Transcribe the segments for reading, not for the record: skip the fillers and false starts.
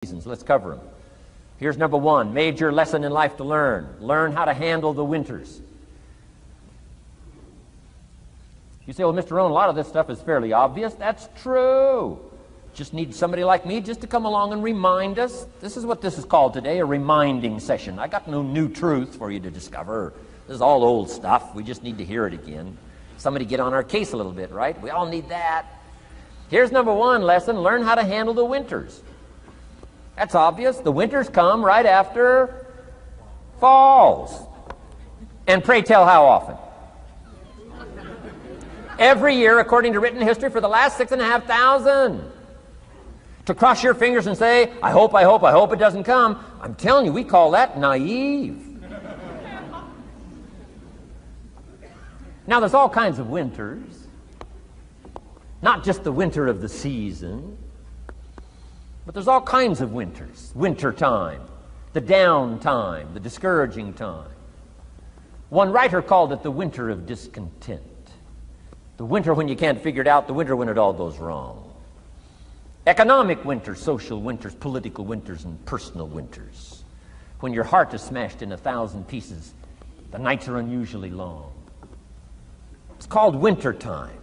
seasons. Let's cover them. Here's number one, major lesson in life to learn. Learn how to handle the winters. You say, well, Mr. Rohn, a lot of this stuff is fairly obvious. That's true. Just need somebody like me just to come along and remind us. This is what this is called today, a reminding session. I got no new truth for you to discover. This is all old stuff. We just need to hear it again. Somebody get on our case a little bit, right? We all need that. Here's number one lesson, learn how to handle the winters. That's obvious. The winters come right after falls. And pray tell how often? Every year, according to written history, for the last 6,500. To cross your fingers and say, I hope it doesn't come. I'm telling you, we call that naive. Now, there's all kinds of winters. Not just the winter of the season. But there's all kinds of winters. Winter time, the down time, the discouraging time. One writer called it the winter of discontent. The winter when you can't figure it out, the winter when it all goes wrong. Economic winters, social winters, political winters, and personal winters. When your heart is smashed in 1,000 pieces, the nights are unusually long. It's called winter time.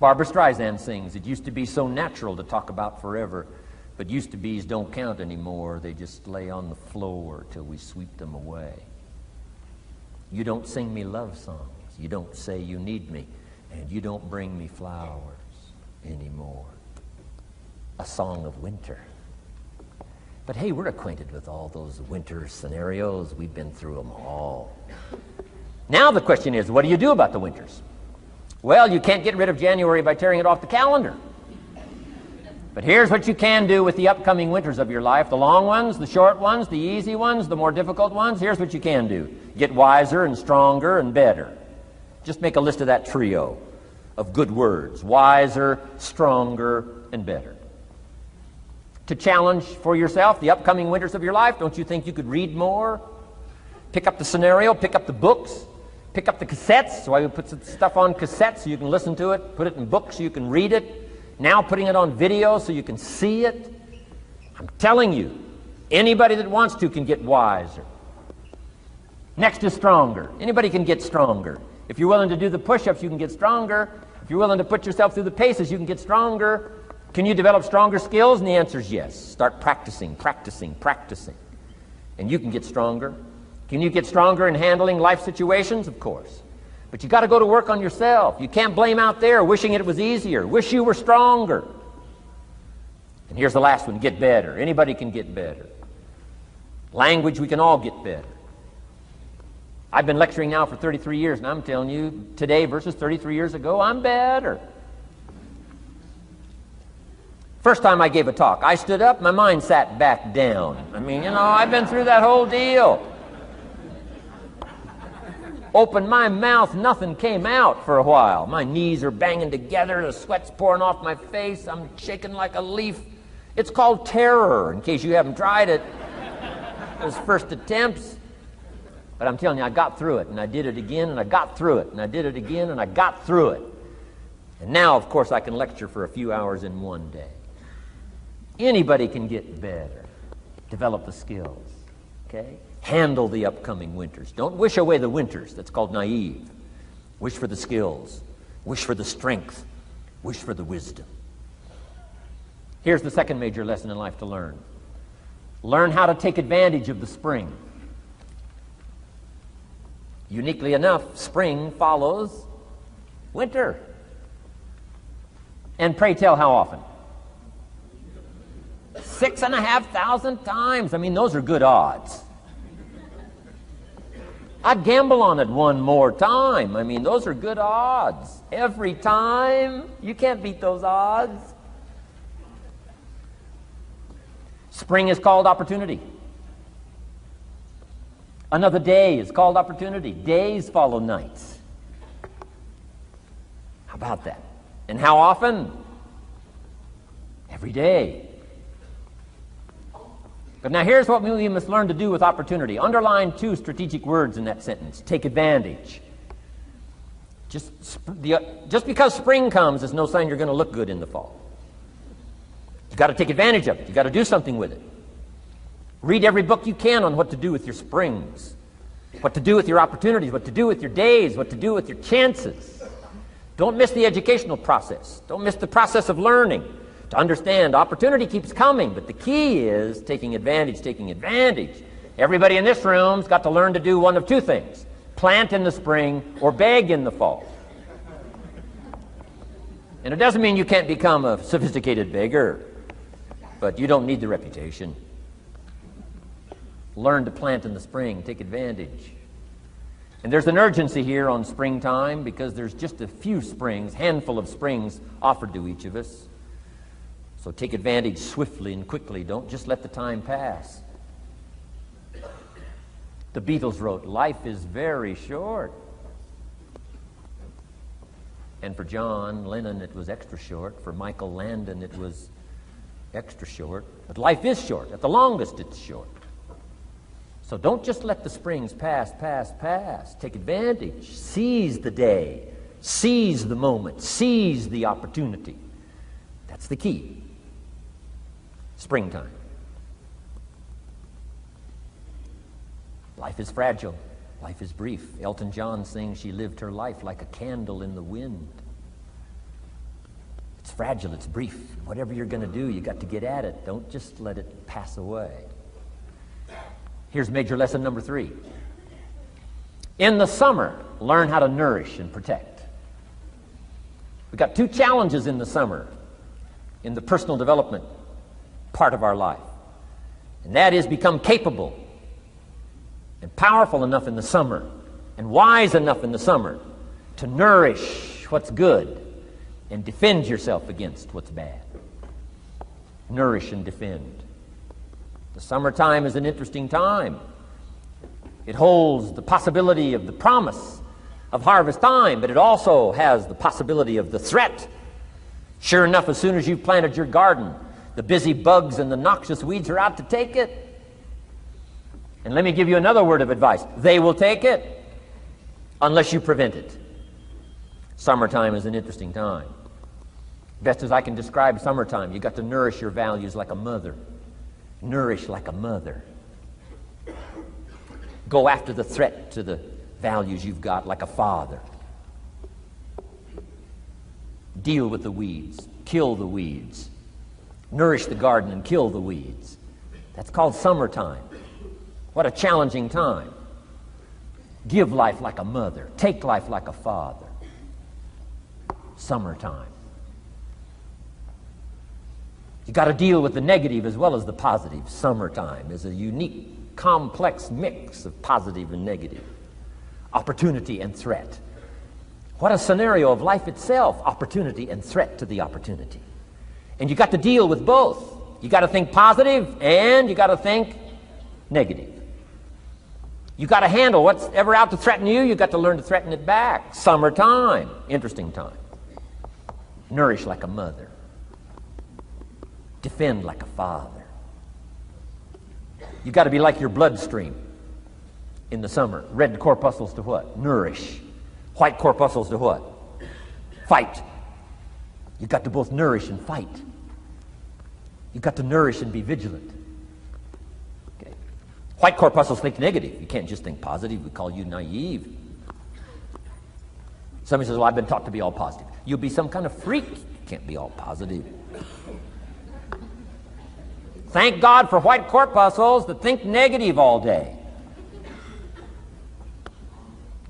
Barbara Streisand sings, it used to be so natural to talk about forever, but used to be's don't count anymore. They just lay on the floor till we sweep them away. You don't sing me love songs. You don't say you need me, and you don't bring me flowers anymore. A song of winter. But hey, we're acquainted with all those winter scenarios. We've been through them all. Now the question is, what do you do about the winters? Well, you can't get rid of January by tearing it off the calendar. But here's what you can do with the upcoming winters of your life. The long ones, the short ones, the easy ones, the more difficult ones. Here's what you can do. Get wiser and stronger and better. Just make a list of that trio of good words. Wiser, stronger, and better. To challenge for yourself the upcoming winters of your life, don't you think you could read more? Pick up the scenario, pick up the books. Pick up the cassettes, so I would put some stuff on cassettes so you can listen to it, put it in books so you can read it, now putting it on video so you can see it. I'm telling you, anybody that wants to can get wiser. Next is stronger. Anybody can get stronger. If you're willing to do the push-ups, you can get stronger. If you're willing to put yourself through the paces, you can get stronger. Can you develop stronger skills? And the answer is yes. Start practicing, practicing, practicing. And you can get stronger. Can you get stronger in handling life situations? Of course. But you got to go to work on yourself. You can't blame out there wishing it was easier. Wish you were stronger. And here's the last one, get better. Anybody can get better. Language, we can all get better. I've been lecturing now for 33 years, and I'm telling you, today versus 33 years ago, I'm better. First time I gave a talk, I stood up, my mind sat back down. I mean, you know, I've been through that whole deal. Opened my mouth, nothing came out for a while. My knees are banging together, the sweat's pouring off my face, I'm shaking like a leaf. It's called terror, in case you haven't tried it. Those first attempts. But I'm telling you, I got through it, and I did it again, and I got through it, and I did it again, and I got through it. And now, of course, I can lecture for a few hours in one day. Anybody can get better. Develop the skills, okay? Handle the upcoming winters. Don't wish away the winters. That's called naive. Wish for the skills. Wish for the strength. Wish for the wisdom. Here's the second major lesson in life to learn. Learn how to take advantage of the spring. Uniquely enough, spring follows winter. And pray tell how often? 6,500 times. I mean, those are good odds. I'd gamble on it one more time. I mean, those are good odds. Every time. You can't beat those odds. Spring is called opportunity. Another day is called opportunity. Days follow nights. How about that? And how often? Every day. But now here's what we must learn to do with opportunity. Underline two strategic words in that sentence. Take advantage. Just because spring comes is no sign you're going to look good in the fall. You've got to take advantage of it. You've got to do something with it. Read every book you can on what to do with your springs, what to do with your opportunities, what to do with your days, what to do with your chances. Don't miss the educational process. Don't miss the process of learning. To understand, opportunity keeps coming, but the key is taking advantage, taking advantage. Everybody in this room's got to learn to do one of two things: plant in the spring or beg in the fall. And it doesn't mean you can't become a sophisticated beggar, but you don't need the reputation. Learn to plant in the spring, take advantage. And there's an urgency here on springtime because there's just a few springs, handful of springs offered to each of us. So take advantage swiftly and quickly. Don't just let the time pass. The Beatles wrote, "Life is very short." And for John Lennon, it was extra short. For Michael Landon, it was extra short. But life is short. At the longest, it's short. So don't just let the springs pass. Take advantage. Seize the day. Seize the moment. Seize the opportunity. That's the key. Springtime. Life is fragile. Life is brief. Elton John sings, "She lived her life like a candle in the wind." It's fragile. It's brief. Whatever you're going to do, you got to get at it. Don't just let it pass away. Here's major lesson number 3. In the summer, learn how to nourish and protect. We've got 2 challenges in the summer in the personal development part of our life. And that is become capable and powerful enough in the summer and wise enough in the summer to nourish what's good and defend yourself against what's bad. Nourish and defend. The summertime is an interesting time. It holds the possibility of the promise of harvest time, but it also has the possibility of the threat. Sure enough, as soon as you've planted your garden, the busy bugs and the noxious weeds are out to take it. And let me give you another word of advice. They will take it unless you prevent it. Summertime is an interesting time. Best as I can describe summertime, you got to nourish your values like a mother. Nourish like a mother. Go after the threat to the values you've got like a father. Deal with the weeds. Kill the weeds. Nourish the garden and kill the weeds. That's called summertime. What a challenging time. Give life like a mother. Take life like a father. Summertime. You got to deal with the negative as well as the positive. Summertime is a unique, complex mix of positive and negative. Opportunity and threat. What a scenario of life itself. Opportunity and threat to the opportunity. And you got to deal with both. You got to think positive and you got to think negative. You got to handle what's ever out to threaten you. You got to learn to threaten it back. Summertime. Interesting time. Nourish like a mother. Defend like a father. You got to be like your bloodstream in the summer. Red corpuscles to what? Nourish. White corpuscles to what? Fight. You got to both nourish and fight. You got to nourish and be vigilant. Okay. White corpuscles think negative. You can't just think positive. We call you naive. Somebody says, "Well, I've been taught to be all positive." You'll be some kind of freak. You can't be all positive. Thank God for white corpuscles that think negative all day.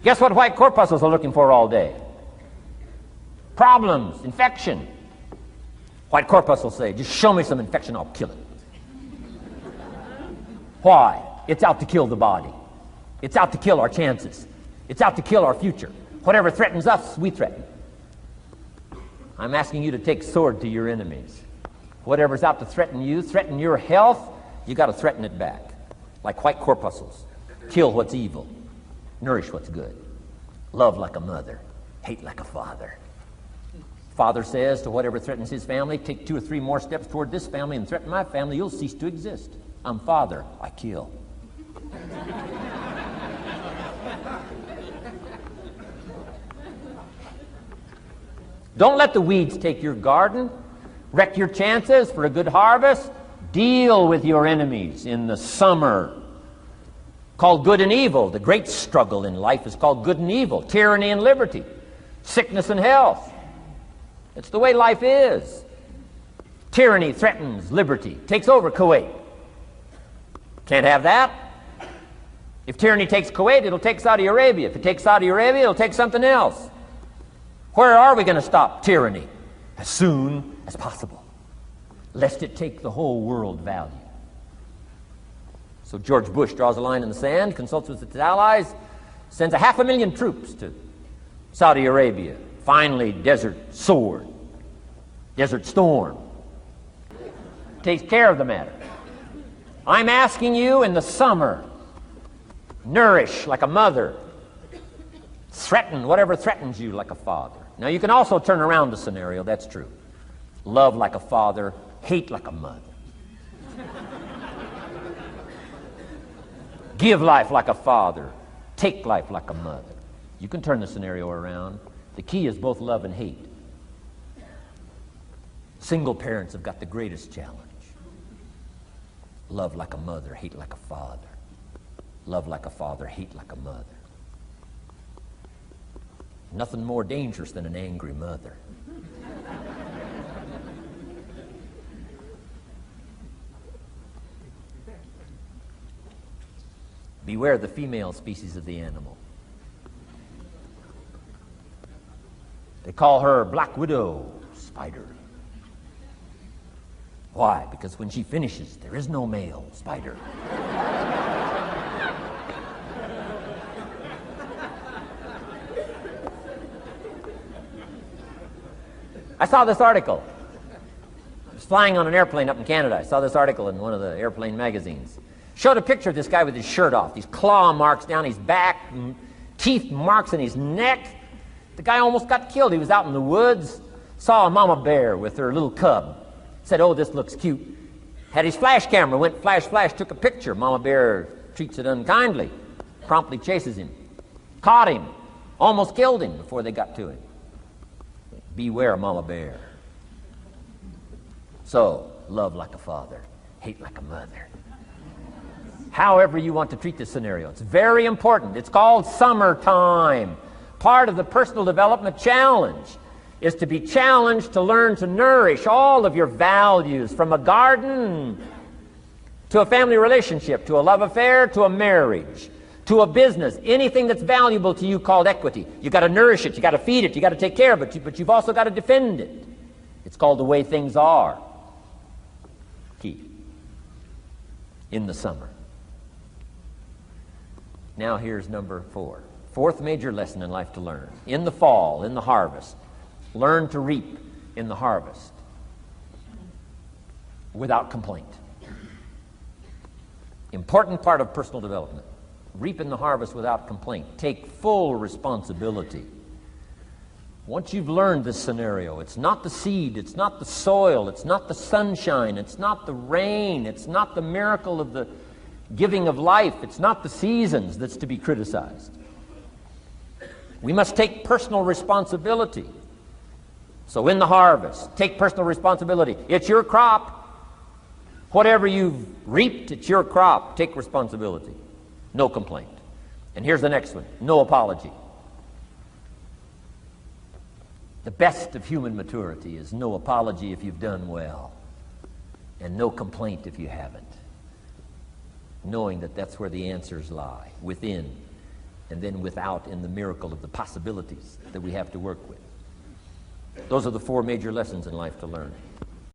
Guess what white corpuscles are looking for all day? Problems, infection. White corpuscles say, "Just show me some infection, I'll kill it." Why? It's out to kill the body. It's out to kill our chances. It's out to kill our future. Whatever threatens us, we threaten. I'm asking you to take sword to your enemies. Whatever's out to threaten you, threaten your health, you got to threaten it back. Like white corpuscles. Kill what's evil. Nourish what's good. Love like a mother. Hate like a father. Father says to whatever threatens his family, take 2 or 3 more steps toward this family and threaten my family, you'll cease to exist. I'm father, I kill. Don't let the weeds take your garden. Wreck your chances for a good harvest? Deal with your enemies in the summer. Called good and evil. The great struggle in life is called good and evil. Tyranny and liberty. Sickness and health. It's the way life is. Tyranny threatens liberty, takes over Kuwait. Can't have that. If tyranny takes Kuwait, it'll take Saudi Arabia. If it takes Saudi Arabia, it'll take something else. Where are we going to stop tyranny? As soon as possible, lest it take the whole world value. So George Bush draws a line in the sand, consults with its allies, sends 500,000 troops to Saudi Arabia. Finally, Desert Sword, Desert Storm, takes care of the matter. I'm asking you in the summer, nourish like a mother, threaten whatever threatens you like a father. Now you can also turn around the scenario, that's true. Love like a father, hate like a mother. Give life like a father, take life like a mother. You can turn the scenario around. The key is both love and hate. Single parents have got the greatest challenge. Love like a mother, hate like a father. Love like a father, hate like a mother. Nothing more dangerous than an angry mother. Beware the female species of the animal. They call her Black Widow spider. Why? Because when she finishes, there is no male spider. I saw this article. I was flying on an airplane up in Canada. I saw this article in one of the airplane magazines. Showed a picture of this guy with his shirt off, these claw marks down his back, teeth marks in his neck. The guy almost got killed. He was out in the woods, saw a mama bear with her little cub. Said, oh, this looks cute. Had his flash camera, went flash, flash, took a picture. Mama bear treats it unkindly, promptly chases him. Caught him, almost killed him before they got to him. Beware mama bear. So, love like a father, hate like a mother. However you want to treat this scenario, it's very important. It's called summertime. Part of the personal development challenge is to be challenged to learn to nourish all of your values, from a garden to a family relationship, to a love affair, to a marriage, to a business, anything that's valuable to you called equity. You've got to nourish it, you've got to feed it, you've got to take care of it, but you've also got to defend it. It's called the way things are. Key. In the summer. Now here's number 4. Fourth major lesson in life to learn. In the fall, in the harvest, learn to reap in the harvest without complaint. Important part of personal development. Reap in the harvest without complaint. Take full responsibility. Once you've learned this scenario, it's not the seed, it's not the soil, it's not the sunshine, it's not the rain, it's not the miracle of the giving of life, it's not the seasons that's to be criticized. We must take personal responsibility. So in the harvest, take personal responsibility. It's your crop. Whatever you've reaped, it's your crop. Take responsibility. No complaint. And here's the next one. No apology. The best of human maturity is no apology if you've done well, and no complaint if you haven't. Knowing that that's where the answers lie, within, and then without, in the miracle of the possibilities that we have to work with. Those are the 4 major lessons in life to learn.